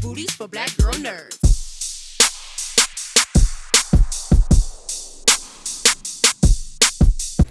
booties for black girl nerds.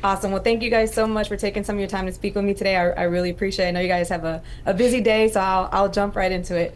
Awesome. Well, thank you guys so much for taking some of your time to speak with me today. I really appreciate it. I know you guys have a busy day, so I'll jump right into it.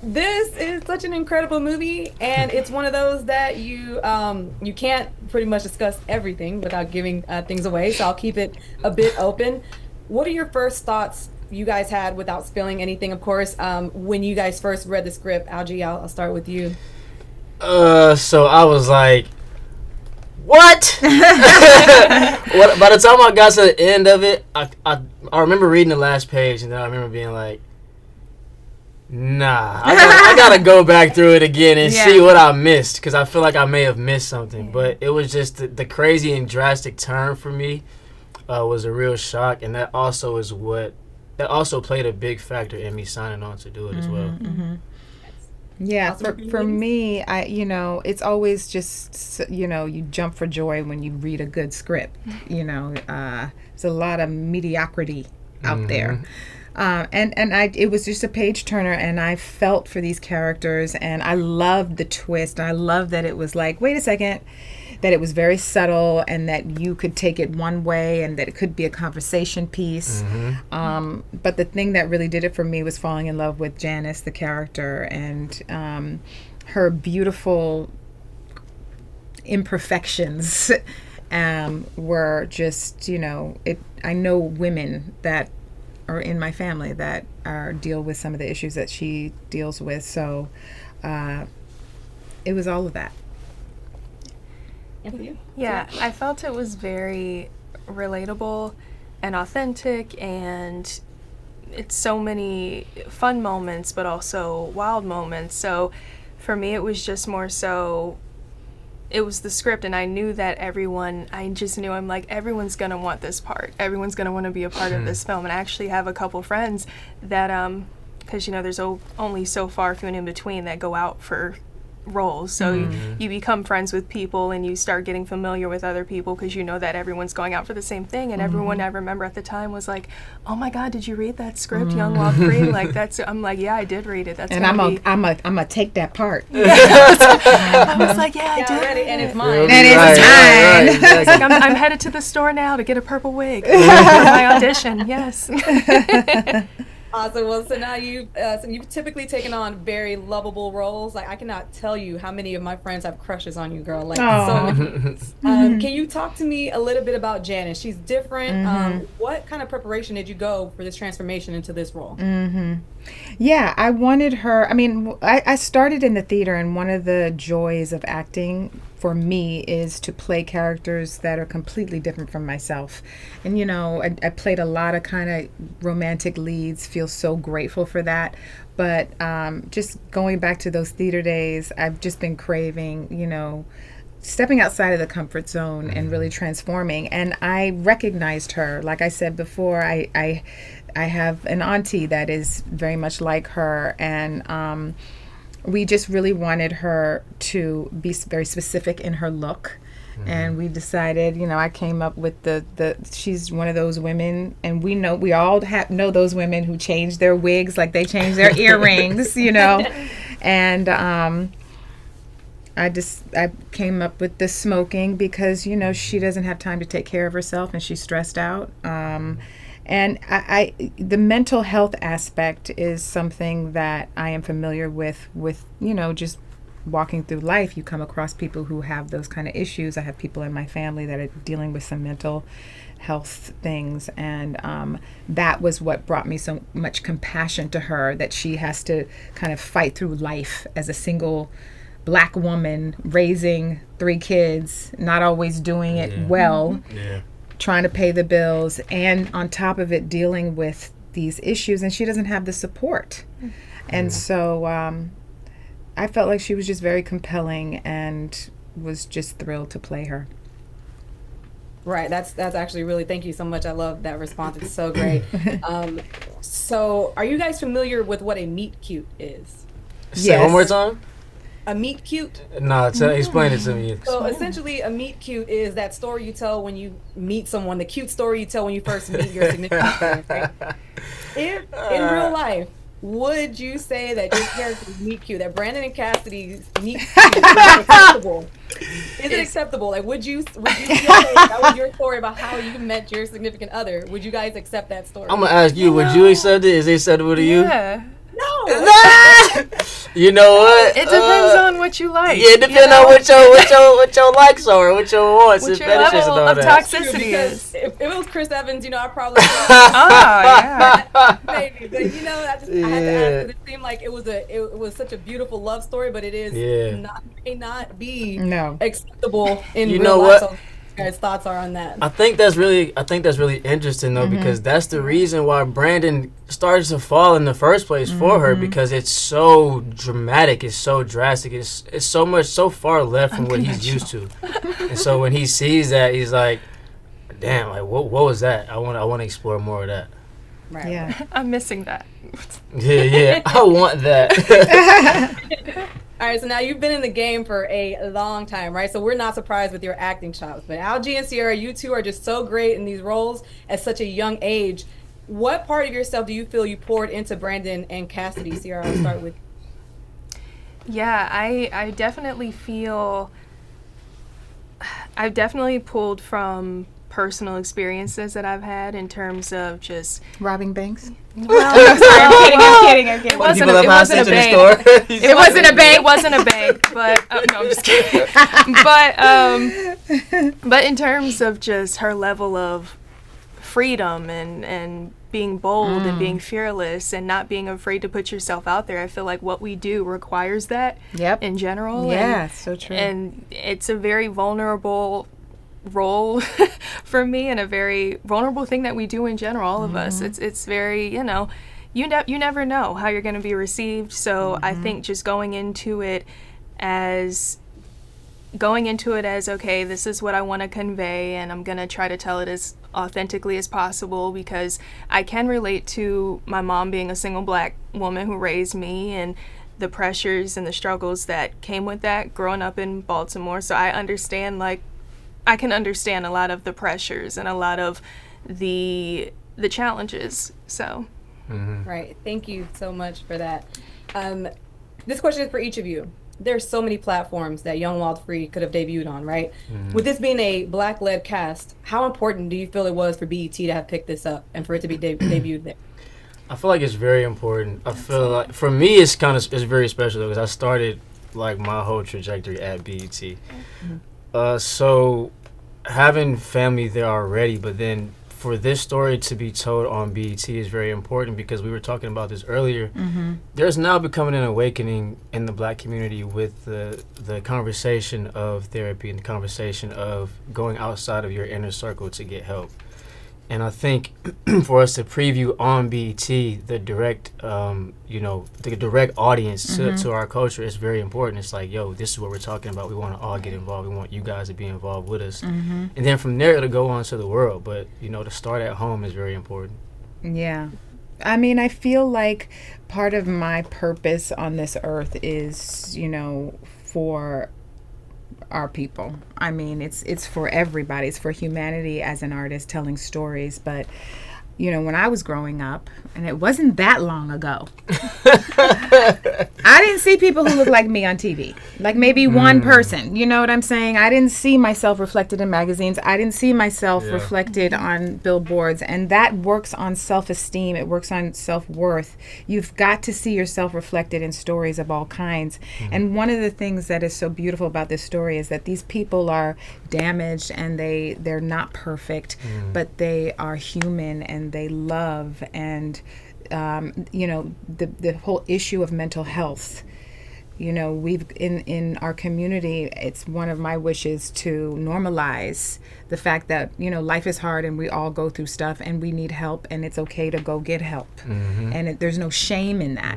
This is such an incredible movie, and it's one of those that you can't pretty much discuss everything without giving things away. So I'll keep it a bit open. What are your first thoughts you guys had without spilling anything, of course, when you guys first read the script? Algie, I'll start with you. So I was like, what? By the time I got to the end of it, I remember reading the last page, and then I remember being like, nah, I gotta go back through it again and see what I missed, because I feel like I may have missed something. But it was just the crazy and drastic turn for me was a real shock, and that also played a big factor in me signing on to do it as well. Mm-hmm. Yeah, for me, it's always just, you jump for joy when you read a good script. There's a lot of mediocrity out there. It was just a page turner, and I felt for these characters, and I loved the twist. I loved that it was like, wait a second, that it was very subtle, and that you could take it one way, and that it could be a conversation piece. But the thing that really did it for me was falling in love with Janice, the character, and her beautiful imperfections were just, I know women that are in my family that deal with some of the issues that she deals with. So it was all of that. Yeah, I felt it was very relatable and authentic, and it's so many fun moments but also wild moments. So for me, it was just more so, it was the script, and I knew that I'm like, everyone's gonna want this part. Everyone's gonna want to be a part of this film. And I actually have a couple friends that, because there's only so far few and in between that go out for roles, so you become friends with people, and you start getting familiar with other people, because you know that everyone's going out for the same thing. And everyone, I remember at the time, was like, oh my god, did you read that script, Young Wild Free? Like, I'm like, yeah, I did read it. That's, and I'm gonna take that part. I was like, yeah, I did Ready, and it's mine. And it's mine. Right. It's like, I'm headed to the store now to get a purple wig for my audition. Yes. Awesome. Well, so now you've typically taken on very lovable roles. Like, I cannot tell you how many of my friends have crushes on you, girl. Like, so many. Can you talk to me a little bit about Janice? She's different. What kind of preparation did you go for this transformation into this role? Yeah, I wanted her. I mean, I started in the theater, and one of the joys of acting for me is to play characters that are completely different from myself. And, I played a lot of kind of romantic leads, feel so grateful for that. But just going back to those theater days, I've just been craving, stepping outside of the comfort zone and really transforming. And I recognized her. Like I said before, I have an auntie that is very much like her, and we just really wanted her to be very specific in her look. And we decided, I came up with she's one of those women, and we all know those women who change their wigs like they change their earrings, And I came up with the smoking because, she doesn't have time to take care of herself, and she's stressed out. And the mental health aspect is something that I am familiar with, just walking through life. You come across people who have those kind of issues. I have people in my family that are dealing with some mental health things, and that was what brought me so much compassion to her, that she has to kind of fight through life as a single Black woman, raising 3 kids, not always doing it well. Trying to pay the bills, and on top of it dealing with these issues, and she doesn't have the support. And so I felt like she was just very compelling, and was just thrilled to play her. Right. That's actually really, thank you so much. I love that response. It's so great. So are you guys familiar with what a meet cute is? Say it one more time. A meet cute? No, explain it to me. So essentially, a meet cute is that story you tell when you meet someone, the cute story you tell when you first meet your significant other. Right? If in real life would you say that your characters meet cute, that Brandon and Cassidy's meet cute is acceptable? Is it acceptable? Like, would you say that was your story about how you met your significant other? Would you guys accept that story? I'm gonna ask you. Would you accept it? Is it acceptable to you? Yeah. No. You know what? It depends on what you like. Yeah, it depends on what your likes are, what your wants, what and your fetishes level and all of that. toxicity is. If it was Chris Evans, I probably Yeah. maybe. But I had to ask because it seemed like it was such a beautiful love story, but it is may not be acceptable in real life. So guys' thoughts are on that. I think that's really interesting though, because that's the reason why Brandon started to fall in the first place for her, because it's so dramatic, it's so drastic, it's so far left from what he's used to. And so when he sees that, he's like, damn, like what was that? I want to explore more of that. Right. Yeah. I'm missing that. Yeah, I want that. All right, so now you've been in the game for a long time, right? So we're not surprised with your acting chops. But Algie and Sierra, you two are just so great in these roles at such a young age. What part of yourself do you feel you poured into Brandon and Cassidy? Sierra, I'll start with. Yeah, I definitely feel I've definitely pulled from personal experiences that I've had in terms of just robbing banks. Well, I'm kidding. It wasn't a bank. It wasn't a bank, but no, I'm just kidding. But in terms of just her level of freedom and being bold and being fearless and not being afraid to put yourself out there, I feel like what we do requires that in general. Yeah, so true. And it's a very vulnerable role for me, and a very vulnerable thing that we do in general, all of us. It's very, you never know how you're going to be received. So I think just going into it as okay, this is what I want to convey, and I'm going to try to tell it as authentically as possible, because I can relate to my mom being a single black woman who raised me, and the pressures and the struggles that came with that growing up in Baltimore. So I can understand a lot of the pressures and a lot of the challenges. So Right. Thank you so much for that. This question is for each of you. There's so many platforms that Young Wild Free could have debuted on, right? With this being a Black-led cast, how important do you feel it was for BET to have picked this up and for it to be debuted there? I feel like it's very important. I feel like for me it's very special though, because I started like my whole trajectory at BET. So having family there already, but then for this story to be told on BET is very important, because we were talking about this earlier. There's now becoming an awakening in the Black community with the conversation of therapy and the conversation of going outside of your inner circle to get help. And I think for us to preview on BET the direct, the direct audience to our culture is very important. It's like, yo, this is what we're talking about. We want to all get involved. We want you guys to be involved with us. And then from there, it'll go on to the world. But, to start at home is very important. Yeah. I mean, I feel like part of my purpose on this earth is, for our people. I mean, it's for everybody. It's for humanity as an artist telling stories. But, when I was growing up, and it wasn't that long ago, I didn't see people who looked like me on TV. Like maybe one person, you know what I'm saying? I didn't see myself reflected in magazines. I didn't see myself reflected on billboards. And that works on self-esteem. It works on self-worth. You've got to see yourself reflected in stories of all kinds. And one of the things that is so beautiful about this story is that these people are damaged and they're not perfect, but they are human and they love, and the whole issue of mental health. We've in our community, it's one of my wishes to normalize the fact that life is hard and we all go through stuff and we need help, and it's okay to go get help, and there's no shame in that.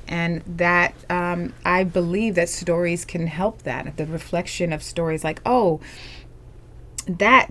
And that I believe that stories can help that. The reflection of stories like, oh, that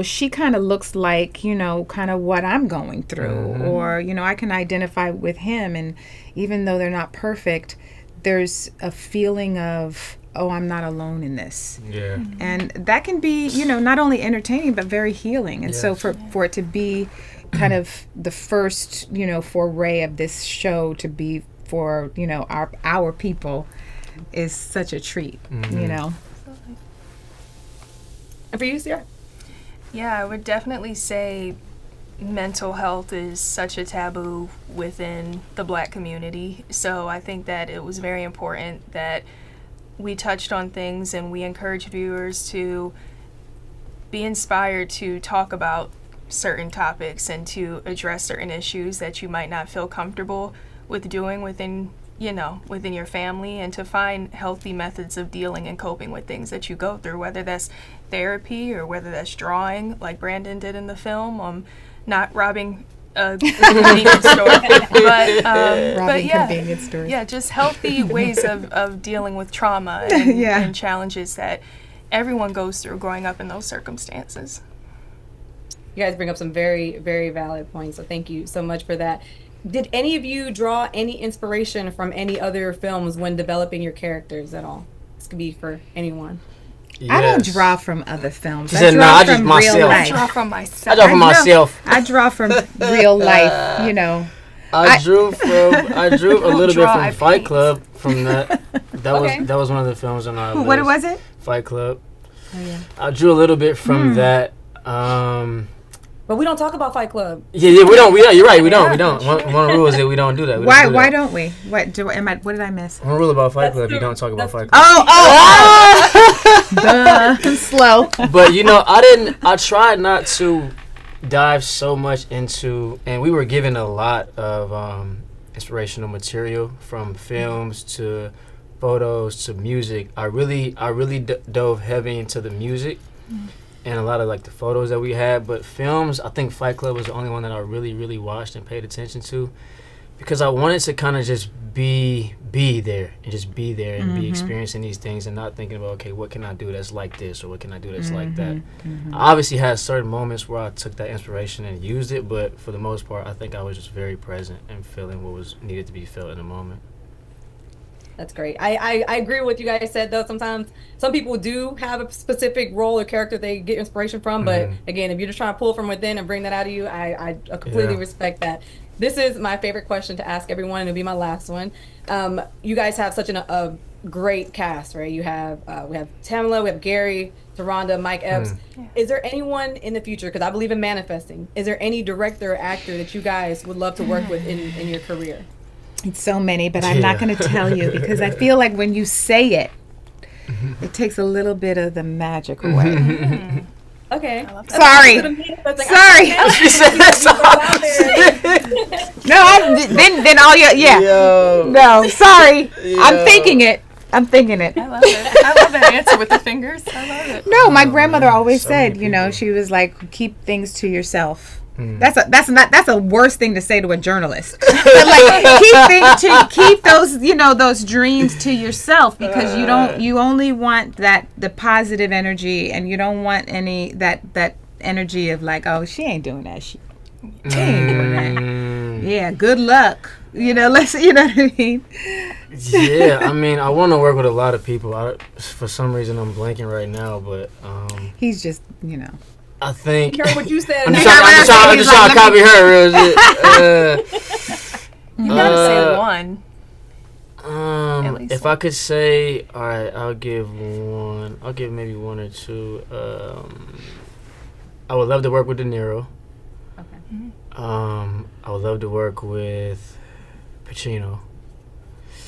she kind of looks like kind of what I'm going through, or I can identify with him, and even though they're not perfect, there's a feeling of, oh, I'm not alone in this. And that can be not only entertaining but very healing. And so for it to be kind of the first, foray of this show to be for, our people is such a treat, And for you, Sierra? Yeah, I would definitely say mental health is such a taboo within the Black community. So I think that it was very important that we touched on things and we encourage viewers to be inspired to talk about certain topics and to address certain issues that you might not feel comfortable with doing within your family, and to find healthy methods of dealing and coping with things that you go through, whether that's therapy or whether that's drawing like Brandon did in the film. Not robbing a convenience store, but yeah, convenience stores. Yeah, just healthy ways of dealing with trauma and challenges that everyone goes through growing up in those circumstances. You guys bring up some very, very valid points, so thank you so much for that. Did any of you draw any inspiration from any other films when developing your characters at all? This could be for anyone. Yes. I don't draw from other films. She said, I I draw just from myself. real I life. draw from myself. I draw from myself. I draw from real life, I drew a little bit from Fight paint. Club. From that Okay. was one of the films on our list. What was it? Fight Club. Oh, yeah. I drew a little bit from that. But we don't talk about Fight Club. Yeah, we don't. You're right. We don't. One rule is that we don't do that. Why don't we? What did I miss? One rule about Fight That's Club: true. you don't talk about That's Fight Club. I'm slow. But I tried not to dive so much into, and we were given a lot of inspirational material from films to photos to music. I really dove heavy into the music and a lot of like the photos that we had. But films, I think Fight Club was the only one that I really watched and paid attention to, because I wanted to kind of just be there and be experiencing these things and not thinking about, okay, what can I do that's like this or what can I do that's like that. I obviously had certain moments where I took that inspiration and used it, but for the most part I think I was just very present and feeling what was needed to be felt in the moment. That's great. I agree with what you guys said, though. Sometimes some people do have a specific role or character they get inspiration from. But again, if you're just trying to pull from within and bring that out of you, I completely respect that. This is my favorite question to ask everyone, and it'll be my last one. You guys have such a great cast, right? We have Tamala, we have Gary, Taronda, Mike Epps. Is there anyone in the future, because I believe in manifesting, is there any director or actor that you guys would love to work with in your career? It's so many, but I'm not going to tell you, because I feel like when you say it, it takes a little bit of the magic away. Okay. Sorry. Sorry. She said that's No, then all your Yo. No, sorry. Yo. I'm thinking it. I love it. I love that answer with the fingers. I love it. No, my grandmother always So said, many people. she was like, keep things to yourself. That's a worse thing to say to a journalist. But like keep those those dreams to yourself, because you only want the positive energy, and you don't want any that energy of like, oh, she ain't doing that shit. She ain't doing that. Yeah, good luck. Let's what I mean. Yeah, I mean, I want to work with a lot of people. For some reason, I'm blanking right now, but He's just I think Heard what you said. I'm just trying to copy her. Real shit. You gotta say one. At least If I could say, all right, I'll give maybe one or two. I would love to work with De Niro. Okay. I would love to work with Pacino.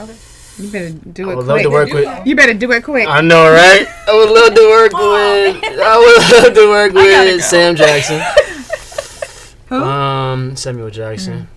Okay. You better do I it would love quick. to work with. You better do it quick. I know, right? I would love to work with. I would love to work with Sam Jackson. Who? Samuel Jackson.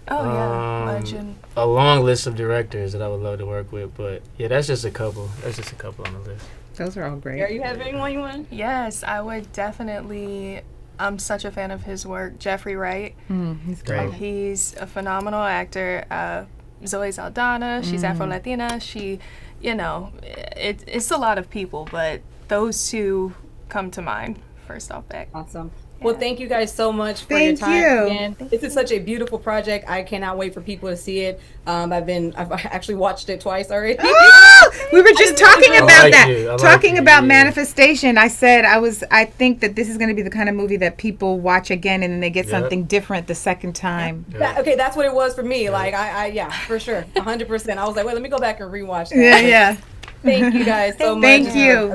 Oh yeah, legend. A long list of directors that I would love to work with, but yeah, that's just a couple. That's just a couple on the list. Those are all great. Are you have anyone you want? Yes, I would definitely. I'm such a fan of his work. Jeffrey Wright. He's Great. great. He's a phenomenal actor. Zoe Saldana, she's Afro-Latina. She, it's a lot of people, but those two come to mind first off back. Awesome. Well, thank you guys so much for your Thank time you. again. This is such a beautiful project. I cannot wait for people to see it. I've actually watched it twice already. Oh, we were just talking I about like that. you. I like Talking you, about yeah. manifestation. I said I think that this is going to be the kind of movie that people watch again and then they get Yep. something different the second time. Okay, that's what it was for me. Like yeah, for sure, 100%. I was like, wait, let me go back and rewatch that. Yeah, yeah. Thank you guys so much. Thank It's you.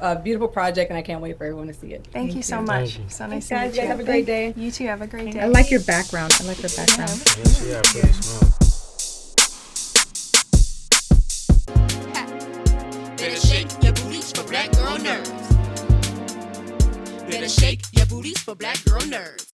a beautiful project, and I can't wait for everyone to see it. Thank you so you. much. Thank you. So nice Guys, to meet you. have a great day. You too. Have a great day. I like your background. I like her background. Yes, yeah, pretty smart. Better shake your booties for black girl nerves. Better shake your booties for black girl nerves.